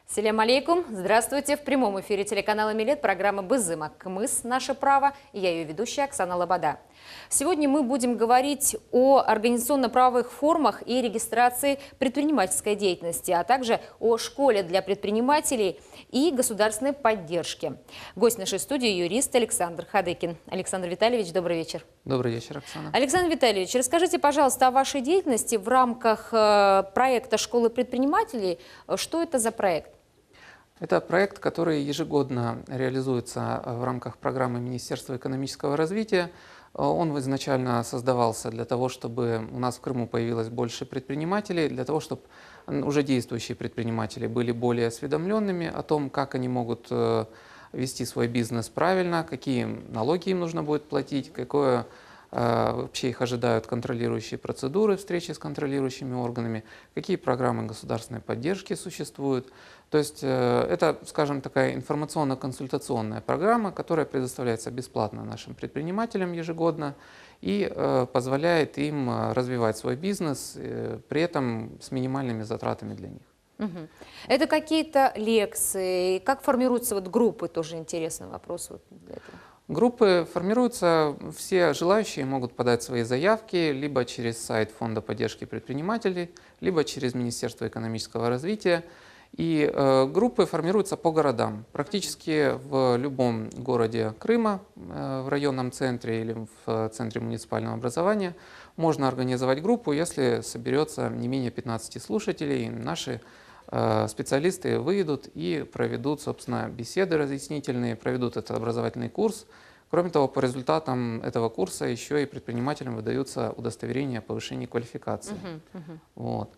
Селям алейкум. Здравствуйте. В прямом эфире телеканала Милет программа «Бызыма. КМыс. Наше право». И я ее ведущая Оксана Лобода. Сегодня мы будем говорить о организационно-правовых формах и регистрации предпринимательской деятельности, а также о школе для предпринимателей и государственной поддержке. Гость нашей студии – юрист Александр Хадыкин. Александр Витальевич, добрый вечер. Добрый вечер, Оксана. Александр Витальевич, расскажите, пожалуйста, о вашей деятельности в рамках проекта «Школы предпринимателей». Что это за проект? Это проект, который ежегодно реализуется в рамках программы Министерства экономического развития. Он изначально создавался для того, чтобы у нас в Крыму появилось больше предпринимателей, для того, чтобы уже действующие предприниматели были более осведомленными о том, как они могут вести свой бизнес правильно, какие налоги им нужно будет платить, какое вообще их ожидают контролирующие процедуры, встречи с контролирующими органами, какие программы государственной поддержки существуют. То есть это, скажем, такая информационно-консультационная программа, которая предоставляется бесплатно нашим предпринимателям ежегодно и позволяет им развивать свой бизнес, при этом с минимальными затратами для них. Это какие-то лекции? Как формируются группы? Тоже интересный вопрос для этого. Группы формируются, все желающие могут подать свои заявки либо через сайт Фонда поддержки предпринимателей, либо через Министерство экономического развития. И группы формируются по городам. Практически в любом городе Крыма, в районном центре или в центре муниципального образования можно организовать группу, если соберется не менее 15 слушателей. Наши специалисты выйдут и проведут, собственно, беседы разъяснительные, проведут этот образовательный курс. Кроме того, по результатам этого курса еще и предпринимателям выдаются удостоверения о повышении квалификации. Вот.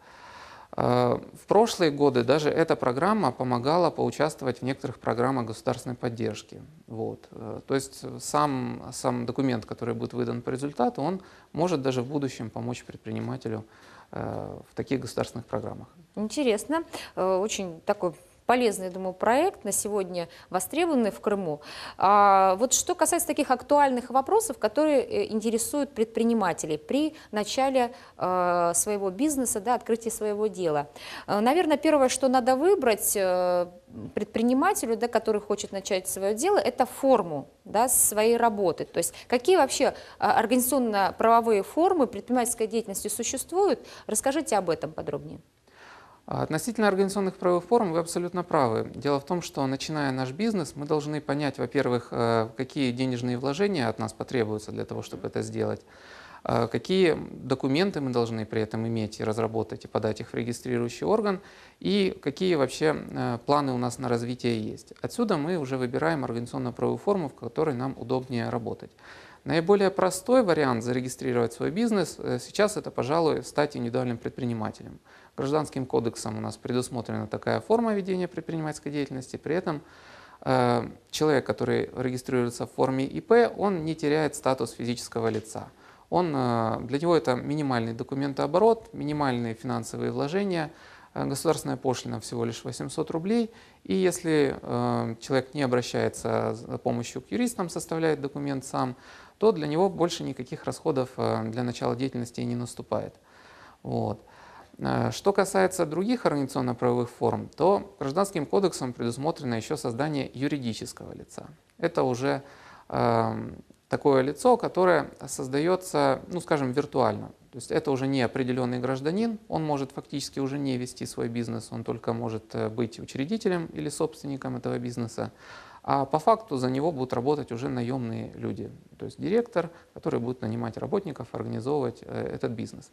В прошлые годы даже эта программа помогала поучаствовать в некоторых программах государственной поддержки. Вот. То есть сам документ, который будет выдан по результату, он может даже в будущем помочь предпринимателю в таких государственных программах. Интересно. Очень такой полезный, я думаю, проект, на сегодня востребованный в Крыму. Вот что касается таких актуальных вопросов, которые интересуют предпринимателей при начале своего бизнеса, да, открытии своего дела. Наверное, первое, что надо выбрать предпринимателю, да, который хочет начать свое дело, это форму, да, своей работы. То есть какие вообще организационно-правовые формы предпринимательской деятельности существуют? Расскажите об этом подробнее. Относительно организационных правовых форм вы абсолютно правы. Дело в том, что начиная наш бизнес, мы должны понять, во-первых, какие денежные вложения от нас потребуются для того, чтобы это сделать, какие документы мы должны при этом иметь и разработать, и подать их в регистрирующий орган, и какие вообще планы у нас на развитие есть. Отсюда мы уже выбираем организационно-правовую форму, в которой нам удобнее работать. Наиболее простой вариант зарегистрировать свой бизнес сейчас это, пожалуй, стать индивидуальным предпринимателем. Гражданским кодексом у нас предусмотрена такая форма ведения предпринимательской деятельности. При этом человек, который регистрируется в форме ИП, он не теряет статус физического лица. Для него это минимальный документооборот, минимальные финансовые вложения, государственная пошлина всего лишь 800 рублей. И если человек не обращается за помощью к юристам, составляет документ сам, то для него больше никаких расходов для начала деятельности не наступает. Вот. Что касается других организационно-правовых форм, то Гражданским кодексом предусмотрено еще создание юридического лица. Это уже такое лицо, которое создается, ну скажем, виртуально. То есть это уже не определенный гражданин, он может фактически уже не вести свой бизнес, он только может быть учредителем или собственником этого бизнеса. А по факту за него будут работать уже наемные люди, то есть директор, который будет нанимать работников, организовывать этот бизнес.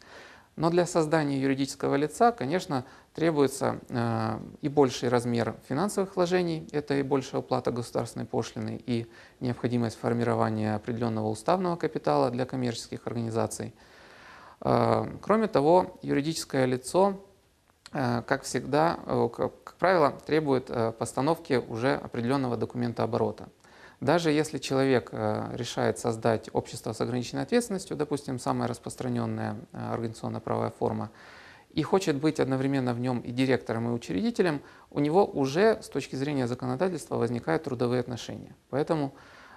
Но для создания юридического лица, конечно, требуется и больший размер финансовых вложений, это и большая уплата государственной пошлины, и необходимость формирования определенного уставного капитала для коммерческих организаций. Кроме того, юридическое лицо, как всегда, как правило, требует постановки уже определенного документа оборота. Даже если человек решает создать общество с ограниченной ответственностью, допустим, самая распространенная организационно-правовая форма, и хочет быть одновременно в нем и директором, и учредителем, у него уже с точки зрения законодательства возникают трудовые отношения. Поэтому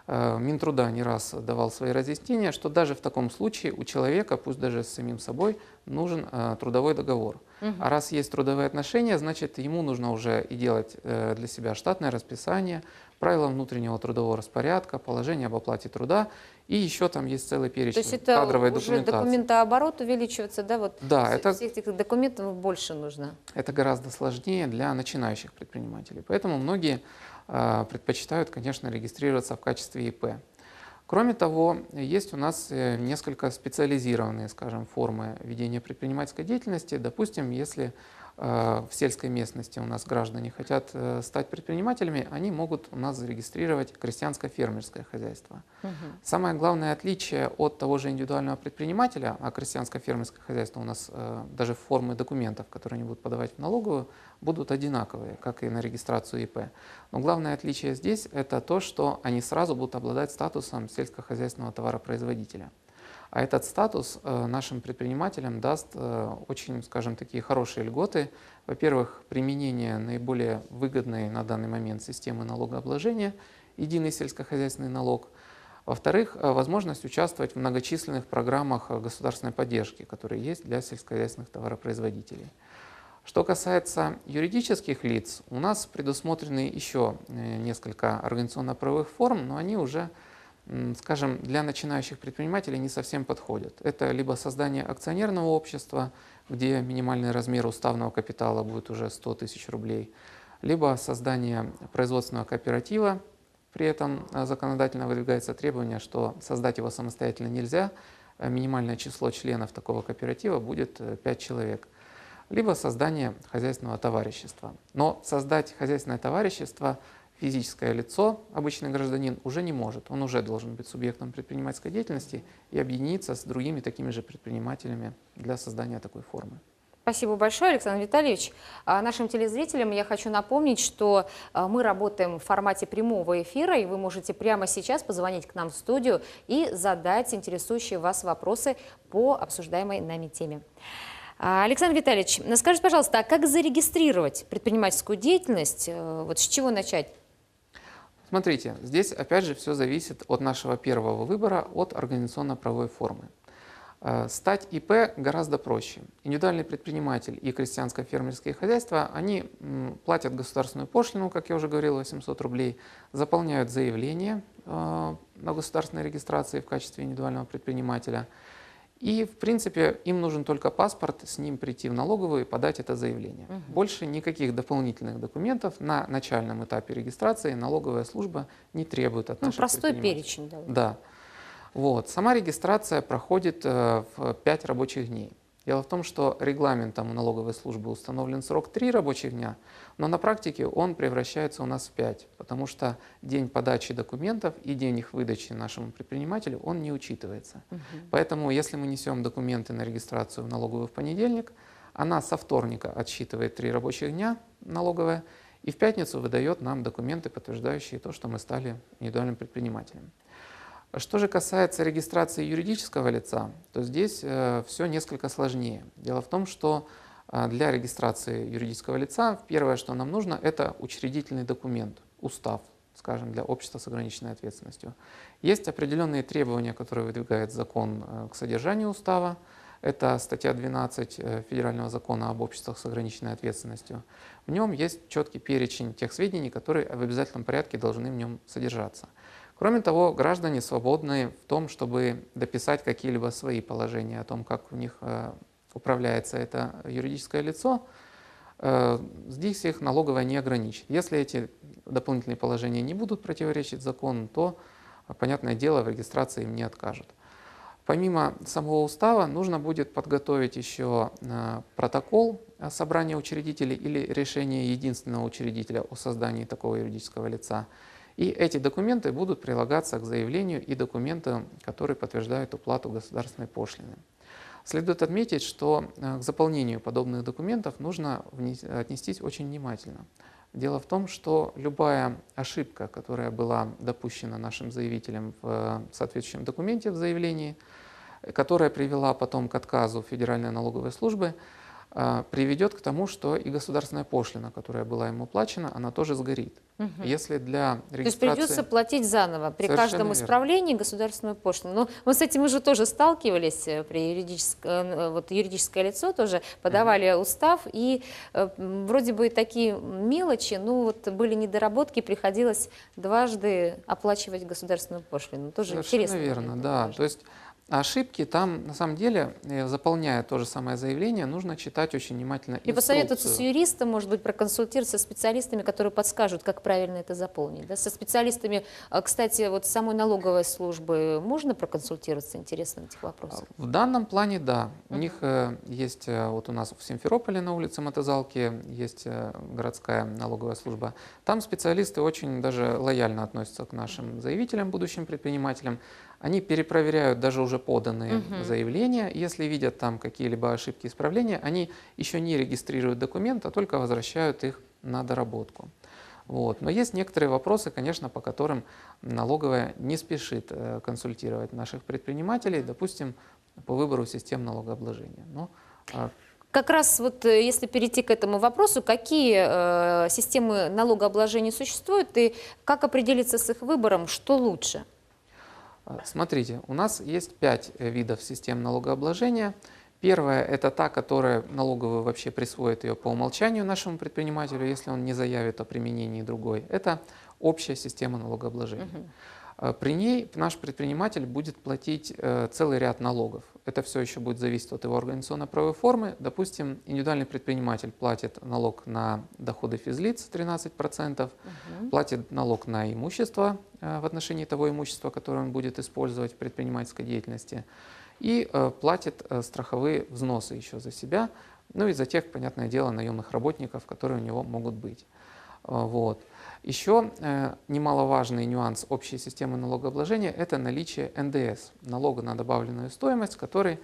Минтруда не раз давал свои разъяснения, что даже в таком случае у человека, пусть даже с самим собой, нужен трудовой договор. А раз есть трудовые отношения, значит, ему нужно уже и делать для себя штатное расписание, правила внутреннего трудового распорядка, положение об оплате труда, и еще там есть целый То есть перечень это кадровой уже документации. документооборот увеличивается, да? Вот Да, это всех этих документов больше нужно. Это гораздо сложнее для начинающих предпринимателей. Поэтому многие предпочитают, конечно, регистрироваться в качестве ИП. Кроме того, есть у нас несколько специализированные, скажем, формы ведения предпринимательской деятельности. Допустим, если в сельской местности у нас граждане хотят стать предпринимателями, они могут у нас зарегистрировать крестьянско-фермерское хозяйство. Самое главное отличие от того же индивидуального предпринимателя, а крестьянско-фермерское хозяйство у нас даже формы документов, которые они будут подавать в налоговую, будут одинаковые, как и на регистрацию ИП. Но главное отличие здесь это то, что они сразу будут обладать статусом сельскохозяйственного товаропроизводителя. А этот статус нашим предпринимателям даст очень, скажем, такие хорошие льготы. Во-первых, применение наиболее выгодной на данный момент системы налогообложения, единый сельскохозяйственный налог. Во-вторых, возможность участвовать в многочисленных программах государственной поддержки, которые есть для сельскохозяйственных товаропроизводителей. Что касается юридических лиц, у нас предусмотрены еще несколько организационно-правовых форм, но они уже, скажем, для начинающих предпринимателей не совсем подходят. Это либо создание акционерного общества, где минимальный размер уставного капитала будет уже 100 тысяч рублей, либо создание производственного кооператива. При этом законодательно выдвигается требование, что создать его самостоятельно нельзя, минимальное число членов такого кооператива будет 5 человек. Либо создание хозяйственного товарищества. Но создать хозяйственное товарищество физическое лицо, обычный гражданин, уже не может. Он уже должен быть субъектом предпринимательской деятельности и объединиться с другими такими же предпринимателями для создания такой формы. Спасибо большое, Александр Витальевич. Нашим телезрителям я хочу напомнить, что мы работаем в формате прямого эфира, и вы можете прямо сейчас позвонить к нам в студию и задать интересующие вас вопросы по обсуждаемой нами теме. Александр Витальевич, скажите, пожалуйста, а как зарегистрировать предпринимательскую деятельность? Вот с чего начать? Смотрите, здесь опять же все зависит от нашего первого выбора, от организационно-правовой формы. Стать ИП гораздо проще. Индивидуальный предприниматель и крестьянско-фермерские хозяйства, они платят государственную пошлину, как я уже говорил, 800 рублей, заполняют заявление на государственной регистрации в качестве индивидуального предпринимателя. И, в принципе, им нужен только паспорт, с ним прийти в налоговую и подать это заявление. Больше никаких дополнительных документов на начальном этапе регистрации налоговая служба не требует от наших простой предпринимателей. перечень. Да. Да. Вот. Сама регистрация проходит в 5 рабочих дней. Дело в том, что регламентом налоговой службы установлен срок 3 рабочих дня, но на практике он превращается у нас в 5, потому что день подачи документов и день их выдачи нашему предпринимателю, он не учитывается. Поэтому, если мы несем документы на регистрацию в налоговую в понедельник, она со вторника отсчитывает 3 рабочих дня налоговая и в пятницу выдает нам документы, подтверждающие то, что мы стали индивидуальным предпринимателем. Что же касается регистрации юридического лица, то здесь все несколько сложнее. Дело в том, что для регистрации юридического лица первое, что нам нужно, это учредительный документ, устав, скажем, для общества с ограниченной ответственностью. Есть определенные требования, которые выдвигает закон к содержанию устава. Это статья 12 Федерального закона об обществах с ограниченной ответственностью. В нем есть четкий перечень тех сведений, которые в обязательном порядке должны в нем содержаться. Кроме того, граждане свободны в том, чтобы дописать какие-либо свои положения о том, как у них управляется это юридическое лицо. Здесь их налоговая не ограничит. Если эти дополнительные положения не будут противоречить закону, то, понятное дело, в регистрации им не откажут. Помимо самого устава нужно будет подготовить еще протокол собрания учредителей или решение единственного учредителя о создании такого юридического лица. И эти документы будут прилагаться к заявлению и документам, которые подтверждают уплату государственной пошлины. Следует отметить, что к заполнению подобных документов нужно отнестись очень внимательно. Дело в том, что любая ошибка, которая была допущена нашим заявителем в соответствующем документе в заявлении, которая привела потом к отказу Федеральной налоговой службы, приведет к тому, что и государственная пошлина, которая была ему уплачена, она тоже сгорит. Если для То есть придется регистрации... платить заново при Совершенно каждом верно. исправлении государственную пошлину. Ну, вот с этим мы же тоже сталкивались при вот юридическое лицо тоже подавали устав, и вроде бы такие мелочи, ну вот были недоработки, приходилось дважды оплачивать государственную пошлину. Тоже Совершенно интересно. верно, да. То есть ошибки там, на самом деле, заполняя то же самое заявление, нужно читать очень внимательно И посоветоваться с инструкцию. юристом, может быть, проконсультироваться со специалистами, которые подскажут, как правильно это заполнить. Да? Со специалистами, кстати, вот самой налоговой службы можно проконсультироваться, интересно, в этих вопросах? В данном плане, да. У них есть, вот у нас в Симферополе на улице Мотозалки есть городская налоговая служба. Там специалисты очень даже лояльно относятся к нашим заявителям, будущим предпринимателям. Они перепроверяют даже уже поданные заявления. Если видят там какие-либо ошибки, исправления, они еще не регистрируют документ, а только возвращают их на доработку. Вот. Но есть некоторые вопросы, конечно, по которым налоговая не спешит консультировать наших предпринимателей, допустим, по выбору систем налогообложения. Но, Как раз вот если перейти к этому вопросу, какие системы налогообложения существуют и как определиться с их выбором, что лучше? Смотрите, у нас есть 5 видов систем налогообложения. Первая – это та, которая налоговая вообще присвоит ее по умолчанию нашему предпринимателю, если он не заявит о применении другой. Это общая система налогообложения. При ней наш предприниматель будет платить целый ряд налогов. Это все еще будет зависеть от его организационно-правовой формы. Допустим, индивидуальный предприниматель платит налог на доходы физлиц 13%, платит налог на имущество в отношении того имущества, которое он будет использовать в предпринимательской деятельности, и платит страховые взносы еще за себя, ну и за тех, понятное дело, наемных работников, которые у него могут быть. Вот. Еще немаловажный нюанс общей системы налогообложения – это наличие НДС, налога на добавленную стоимость, который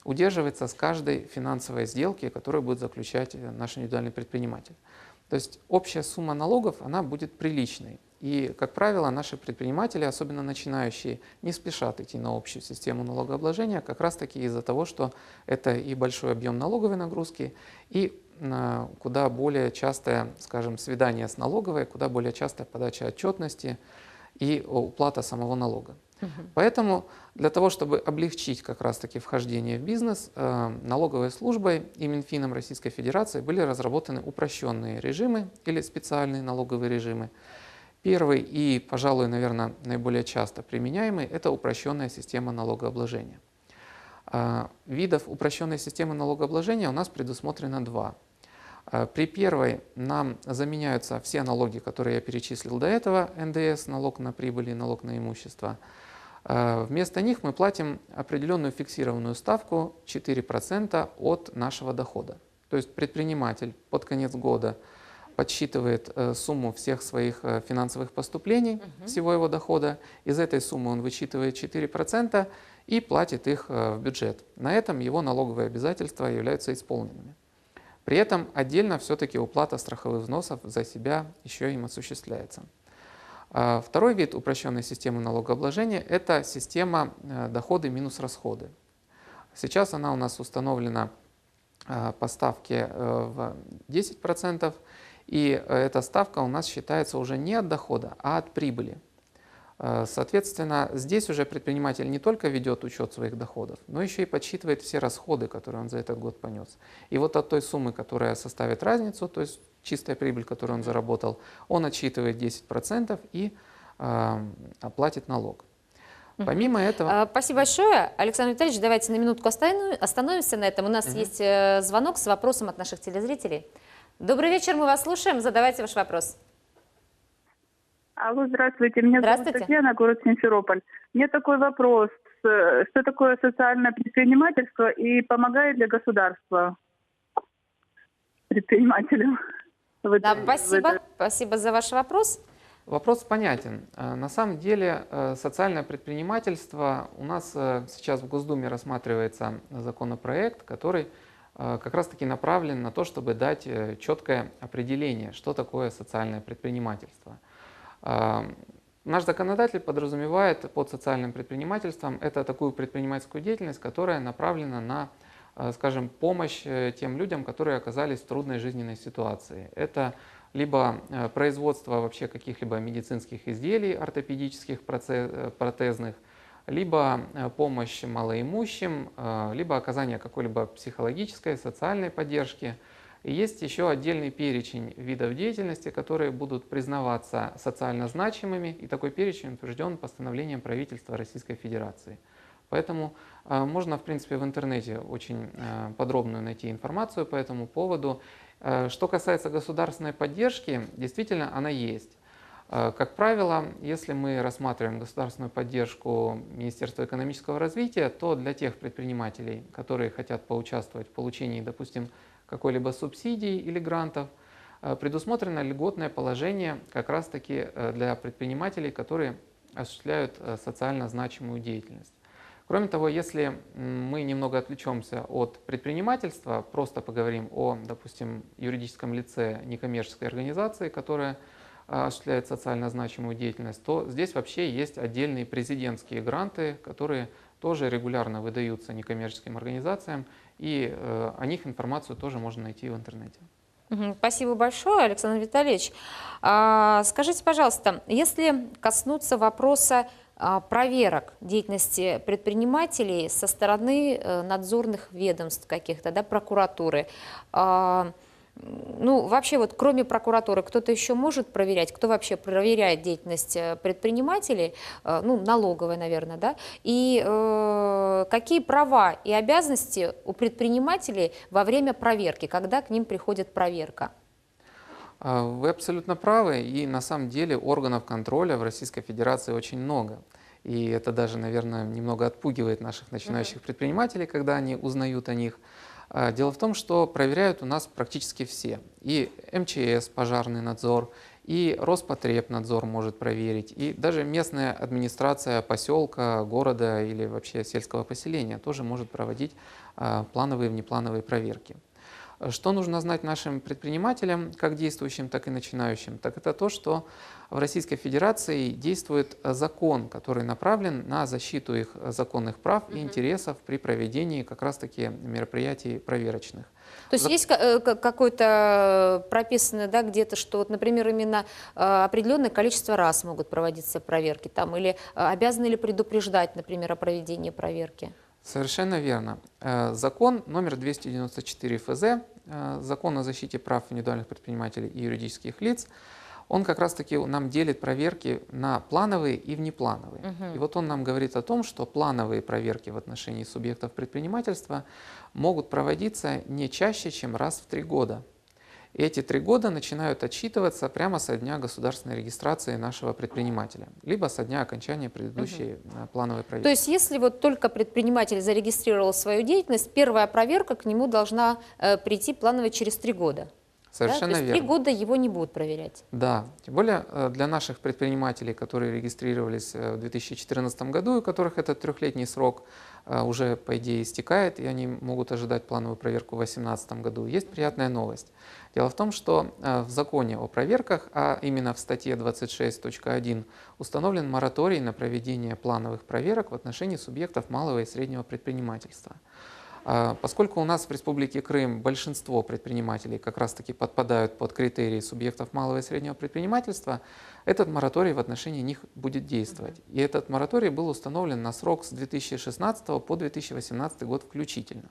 удерживается с каждой финансовой сделки, которую будет заключать наш индивидуальный предприниматель. То есть общая сумма налогов, она будет приличной. И, как правило, наши предприниматели, особенно начинающие, не спешат идти на общую систему налогообложения, как раз таки из-за того, что это и большой объем налоговой нагрузки, и куда более частое, скажем, свидание с налоговой, куда более частая подача отчетности и уплата самого налога. Поэтому для того, чтобы облегчить как раз-таки вхождение в бизнес, налоговой службой и Минфином Российской Федерации были разработаны упрощенные режимы или специальные налоговые режимы. Первый и, пожалуй, наверное, наиболее часто применяемый – это упрощенная система налогообложения. Видов упрощенной системы налогообложения у нас предусмотрено 2. При первой нам заменяются все налоги, которые я перечислил до этого, НДС, налог на прибыль и налог на имущество. Вместо них мы платим определенную фиксированную ставку 4% от нашего дохода. То есть предприниматель под конец года подсчитывает сумму всех своих финансовых поступлений, всего его дохода. Из этой суммы он вычитывает 4% и платит их в бюджет. На этом его налоговые обязательства являются исполненными. При этом отдельно все-таки уплата страховых взносов за себя еще им осуществляется. Второй вид упрощенной системы налогообложения – это система доходы минус расходы. Сейчас она у нас установлена по ставке в 10%, и эта ставка у нас считается уже не от дохода, а от прибыли. Соответственно, здесь уже предприниматель не только ведет учет своих доходов, но еще и подсчитывает все расходы, которые он за этот год понес. И вот от той суммы, которая составит разницу, то есть чистая прибыль, которую он заработал, он отсчитывает 10% и оплатит налог. Помимо этого... Спасибо большое. Александр Витальевич, давайте на минутку остановимся на этом. У нас есть звонок с вопросом от наших телезрителей. Добрый вечер, мы вас слушаем. Задавайте ваш вопрос. Алло, здравствуйте. Меня зовут Татьяна, город Симферополь. Мне такой вопрос. Что такое социальное предпринимательство и помогает ли государство предпринимателям? Да, спасибо за ваш вопрос. Вопрос понятен. На самом деле социальное предпринимательство у нас сейчас в Госдуме рассматривается законопроект, который как раз-таки направлен на то, чтобы дать четкое определение, что такое социальное предпринимательство. Наш законодатель подразумевает под социальным предпринимательством это такую предпринимательскую деятельность, которая направлена на скажем, помощь тем людям, которые оказались в трудной жизненной ситуации. Это либо производство вообще каких-либо медицинских изделий, ортопедических, протезных, либо помощь малоимущим, либо оказание какой-либо психологической, социальной поддержки. И есть еще отдельный перечень видов деятельности, которые будут признаваться социально значимыми, и такой перечень утвержден постановлением правительства Российской Федерации. Поэтому можно, в принципе, в интернете очень подробную найти информацию по этому поводу. Что касается государственной поддержки, действительно она есть. Как правило, если мы рассматриваем государственную поддержку Министерства экономического развития, то для тех предпринимателей, которые хотят поучаствовать в получении, допустим, какой-либо субсидии или грантов, предусмотрено льготное положение как раз-таки для предпринимателей, которые осуществляют социально значимую деятельность. Кроме того, если мы немного отвлечемся от предпринимательства, просто поговорим о, допустим, юридическом лице некоммерческой организации, которая осуществляет социально значимую деятельность, то здесь вообще есть отдельные президентские гранты, которые тоже регулярно выдаются некоммерческим организациям, и о них информацию тоже можно найти в интернете. Спасибо большое, Александр Витальевич. Скажите, пожалуйста, если коснуться вопроса проверок деятельности предпринимателей со стороны надзорных ведомств каких-то, да, прокуратуры, ну, вообще, вот кроме прокуратуры, кто-то еще может проверять? Кто вообще проверяет деятельность предпринимателей? Ну, налоговая, наверное, да? И какие права и обязанности у предпринимателей во время проверки, когда к ним приходит проверка? Вы абсолютно правы, и на самом деле органов контроля в Российской Федерации очень много. И это даже, наверное, немного отпугивает наших начинающих предпринимателей, когда они узнают о них. Дело в том, что проверяют у нас практически все. И МЧС, пожарный надзор, и Роспотребнадзор может проверить, и даже местная администрация поселка, города или вообще сельского поселения тоже может проводить плановые и внеплановые проверки. Что нужно знать нашим предпринимателям, как действующим, так и начинающим? Так это то, что в Российской Федерации действует закон, который направлен на защиту их законных прав и интересов при проведении как раз-таки мероприятий проверочных. То есть есть какое-то прописано, да, где-то, что, вот, например, именно определенное количество раз могут проводиться проверки, там, или обязаны ли предупреждать, например, о проведении проверки? Совершенно верно. Закон номер 294 ФЗ, закон о защите прав индивидуальных предпринимателей и юридических лиц, он как раз-таки нам делит проверки на плановые и внеплановые. И вот он нам говорит о том, что плановые проверки в отношении субъектов предпринимательства могут проводиться не чаще, чем раз в 3 года. И эти 3 года начинают отсчитываться прямо со дня государственной регистрации нашего предпринимателя, либо со дня окончания предыдущей плановой проверки. То есть если вот только предприниматель зарегистрировал свою деятельность, первая проверка к нему должна прийти планово через 3 года? Совершенно да? То есть 3 года его не будут проверять? Да, тем более для наших предпринимателей, которые регистрировались в 2014 году, у которых этот 3-летний срок уже, по идее, истекает, и они могут ожидать плановую проверку в 2018 году, есть приятная новость. Дело в том, что в законе о проверках, а именно в статье 26.1, установлен мораторий на проведение плановых проверок в отношении субъектов малого и среднего предпринимательства. Поскольку у нас в Республике Крым большинство предпринимателей как раз-таки подпадают под критерии субъектов малого и среднего предпринимательства, этот мораторий в отношении них будет действовать. И этот мораторий был установлен на срок с 2016 по 2018 год включительно.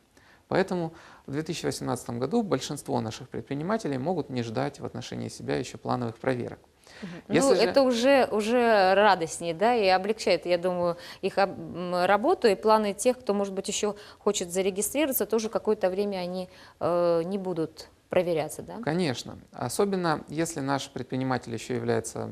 Поэтому в 2018 году большинство наших предпринимателей могут не ждать в отношении себя еще плановых проверок. Ну, это уже радостнее, да, и облегчает, я думаю, их работу, и планы тех, кто, может быть, еще хочет зарегистрироваться, тоже какое-то время они не будут проверяться, да? Конечно. Особенно, если наш предприниматель еще является,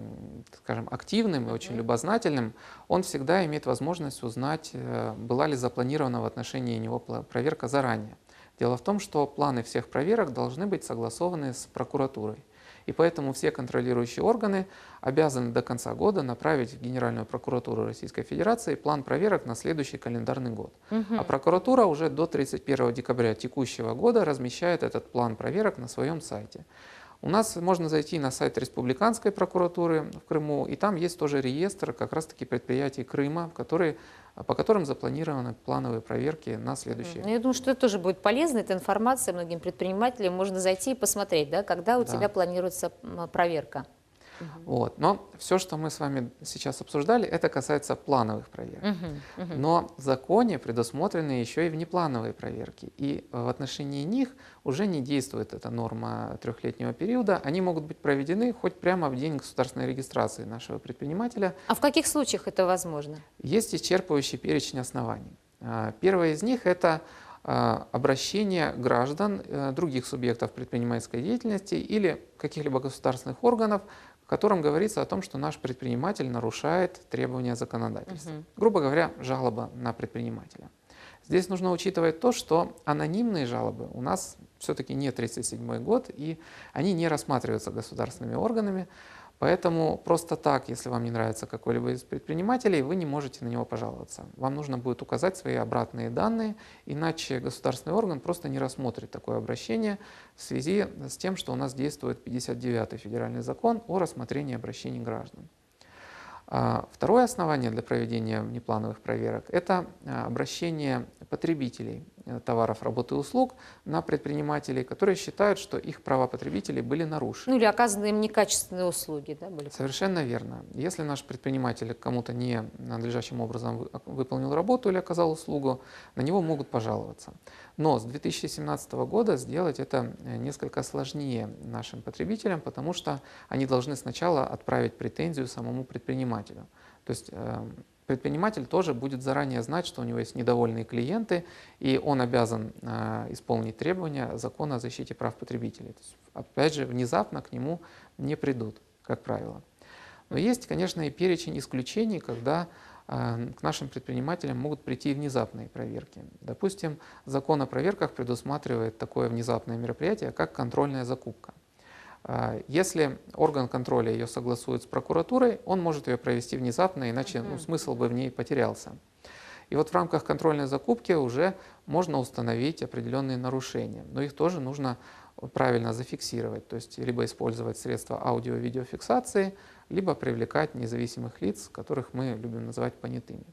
скажем, активным и очень любознательным, он всегда имеет возможность узнать, была ли запланирована в отношении него проверка заранее. Дело в том, что планы всех проверок должны быть согласованы с прокуратурой. И поэтому все контролирующие органы обязаны до конца года направить в Генеральную прокуратуру Российской Федерации план проверок на следующий календарный год. А прокуратура уже до 31 декабря текущего года размещает этот план проверок на своем сайте. У нас можно зайти на сайт Республиканской прокуратуры в Крыму, и там есть тоже реестр как раз-таки предприятий Крыма, по которым запланированы плановые проверки на следующий Ну, я думаю, что это тоже будет полезно, эта информация многим предпринимателям. Можно зайти и посмотреть, да, когда у тебя планируется проверка. Вот. Но все, что мы с вами сейчас обсуждали, это касается плановых проверок. Но в законе предусмотрены еще и внеплановые проверки. И в отношении них уже не действует эта норма трехлетнего периода. Они могут быть проведены хоть прямо в день государственной регистрации нашего предпринимателя. А в каких случаях это возможно? Есть исчерпывающий перечень оснований. Первое из них – это обращение граждан других субъектов предпринимательской деятельности или каких-либо государственных органов, в котором говорится о том, что наш предприниматель нарушает требования законодательства. Грубо говоря, жалоба на предпринимателя. Здесь нужно учитывать то, что анонимные жалобы у нас все-таки не 1937 год, и они не рассматриваются государственными органами. Поэтому просто так, если вам не нравится какой-либо из предпринимателей, вы не можете на него пожаловаться. Вам нужно будет указать свои обратные данные, иначе государственный орган просто не рассмотрит такое обращение в связи с тем, что у нас действует 59-й федеральный закон о рассмотрении обращений граждан. Второе основание для проведения внеплановых проверок – это обращение потребителей товаров, работ и услуг на предпринимателей, которые считают, что их права потребителей были нарушены. Ну или оказаны им некачественные услуги, да, были? Совершенно верно. Если наш предприниматель кому-то не надлежащим образом выполнил работу или оказал услугу, на него могут пожаловаться. Но с 2017 года сделать это несколько сложнее нашим потребителям, потому что они должны сначала отправить претензию самому предпринимателю. То есть предприниматель тоже будет заранее знать, что у него есть недовольные клиенты, и он обязан исполнить требования закона о защите прав потребителей. То есть, опять же, внезапно к нему не придут, как правило. Но есть, конечно, и перечень исключений, когда к нашим предпринимателям могут прийти внезапные проверки. Допустим, закон о проверках предусматривает такое внезапное мероприятие, как контрольная закупка. Если орган контроля ее согласует с прокуратурой, он может ее провести внезапно, иначе смысл бы в ней потерялся. И вот в рамках контрольной закупки уже можно установить определенные нарушения, но их тоже нужно правильно зафиксировать, то есть либо использовать средства аудио-видеофиксации, либо привлекать независимых лиц, которых мы любим называть понятыми.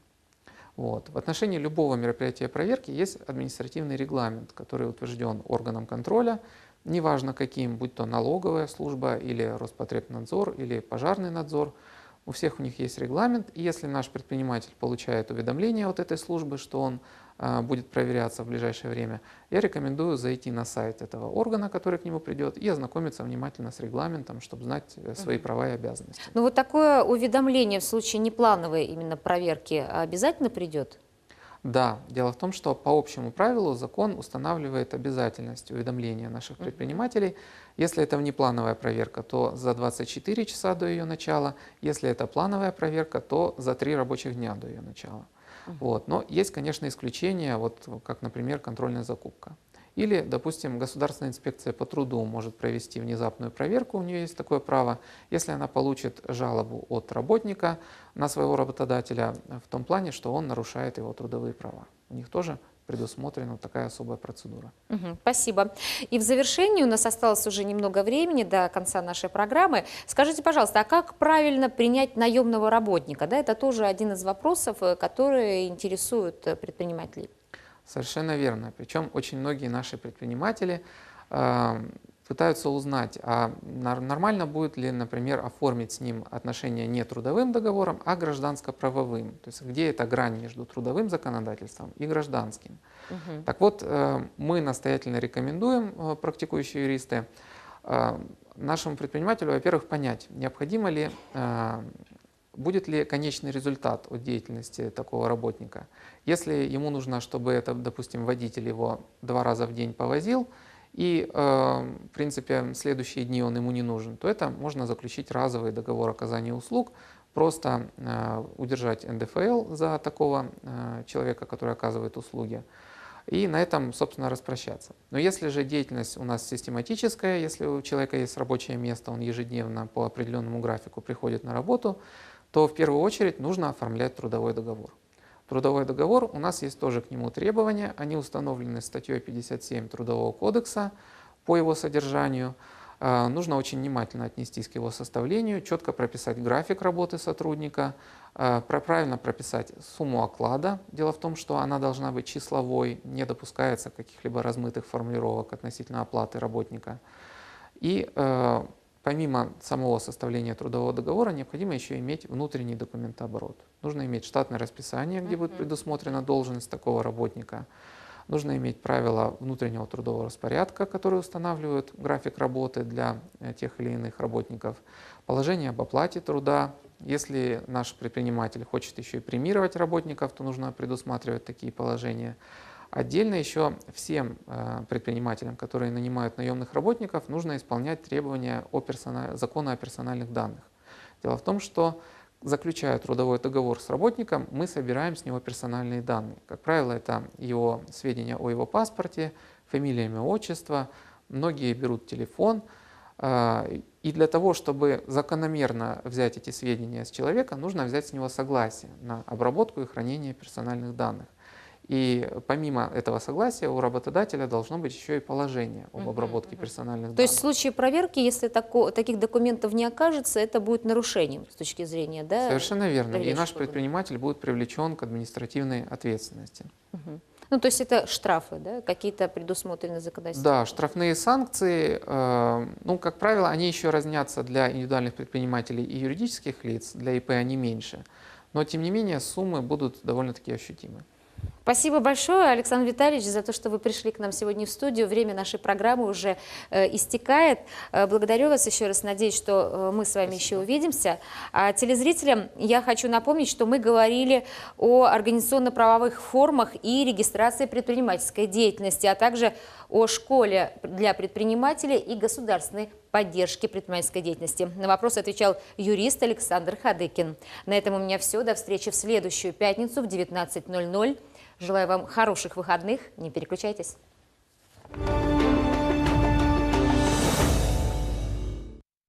Вот. В отношении любого мероприятия проверки есть административный регламент, который утвержден органом контроля, неважно каким, будь то налоговая служба или Роспотребнадзор или пожарный надзор. У всех у них есть регламент, и если наш предприниматель получает уведомление от этой службы, что он будет проверяться в ближайшее время, я рекомендую зайти на сайт этого органа, который к нему придет, и ознакомиться внимательно с регламентом, чтобы знать свои права и обязанности. Ну вот такое уведомление в случае неплановой именно проверки обязательно придет? Да, дело в том, что по общему правилу закон устанавливает обязательность уведомления наших предпринимателей. Если это внеплановая проверка, то за 24 часа до ее начала. Если это плановая проверка, то за 3 рабочих дня до ее начала. Вот. Но есть, конечно, исключения, вот, как, например, контрольная закупка. Или, допустим, Государственная инспекция по труду может провести внезапную проверку, у нее есть такое право, если она получит жалобу от работника на своего работодателя в том плане, что он нарушает его трудовые права. У них тоже предусмотрена такая особая процедура. Спасибо. И в завершении, у нас осталось уже немного времени до конца нашей программы. Скажите, пожалуйста, а как правильно принять наемного работника? Да, это тоже один из вопросов, которые интересуют предпринимателей. Совершенно верно. Причем очень многие наши предприниматели пытаются узнать, а нормально будет ли, например, оформить с ним отношения не трудовым договором, а гражданско-правовым. То есть где эта грань между трудовым законодательством и гражданским. Так вот, мы настоятельно рекомендуем, практикующие юристы, нашему предпринимателю, во-первых, понять, необходимо ли, будет ли конечный результат от деятельности такого работника. Если ему нужно, чтобы это, допустим, водитель его 2 раза в день повозил, и, в принципе, следующие дни он ему не нужен, то это можно заключить разовый договор оказания услуг, просто удержать НДФЛ за такого человека, который оказывает услуги, и на этом, собственно, распрощаться. Но если же деятельность у нас систематическая, если у человека есть рабочее место, он ежедневно по определенному графику приходит на работу, то в первую очередь нужно оформлять трудовой договор. Трудовой договор, у нас есть тоже к нему требования, они установлены статьей 57 Трудового кодекса по его содержанию. Нужно очень внимательно отнестись к его составлению, четко прописать график работы сотрудника, правильно прописать сумму оклада. Дело в том, что она должна быть числовой, не допускается каких-либо размытых формулировок относительно оплаты работника. И помимо самого составления трудового договора, необходимо еще иметь внутренний документооборот. Нужно иметь штатное расписание, где будет предусмотрена должность такого работника. Нужно иметь правила внутреннего трудового распорядка, которые устанавливают график работы для тех или иных работников. Положение об оплате труда. Если наш предприниматель хочет еще и премировать работников, то нужно предусматривать такие положения. Отдельно еще всем предпринимателям, которые нанимают наемных работников, нужно исполнять требования закона о персональных данных. Дело в том, что заключая трудовой договор с работником, мы собираем с него персональные данные. Как правило, это его сведения о его паспорте, фамилия, имя, отчество. Многие берут телефон. И для того, чтобы закономерно взять эти сведения с человека, нужно взять с него согласие на обработку и хранение персональных данных. И помимо этого согласия у работодателя должно быть еще и положение об обработке персональных данных. То есть в случае проверки, если таких документов не окажется, это будет нарушением с точки зрения, да? Совершенно верно. И наш органа. предприниматель будет привлечен к административной ответственности. Ну, то есть это штрафы, да, какие-то предусмотрены законодательством? Да, штрафные санкции, ну, как правило, они еще разнятся для индивидуальных предпринимателей и юридических лиц, для ИП они меньше. Но, тем не менее, суммы будут довольно-таки ощутимы. Спасибо большое, Александр Витальевич, за то, что вы пришли к нам сегодня в студию. Время нашей программы уже истекает. Благодарю вас еще раз. Надеюсь, что мы с вами еще увидимся. А телезрителям я хочу напомнить, что мы говорили о организационно-правовых формах и регистрации предпринимательской деятельности, а также о школе для предпринимателей и государственной поддержки предпринимательской деятельности. На вопрос отвечал юрист Александр Хадыкин. На этом у меня все. До встречи в следующую пятницу в 19:00. Желаю вам хороших выходных. Не переключайтесь.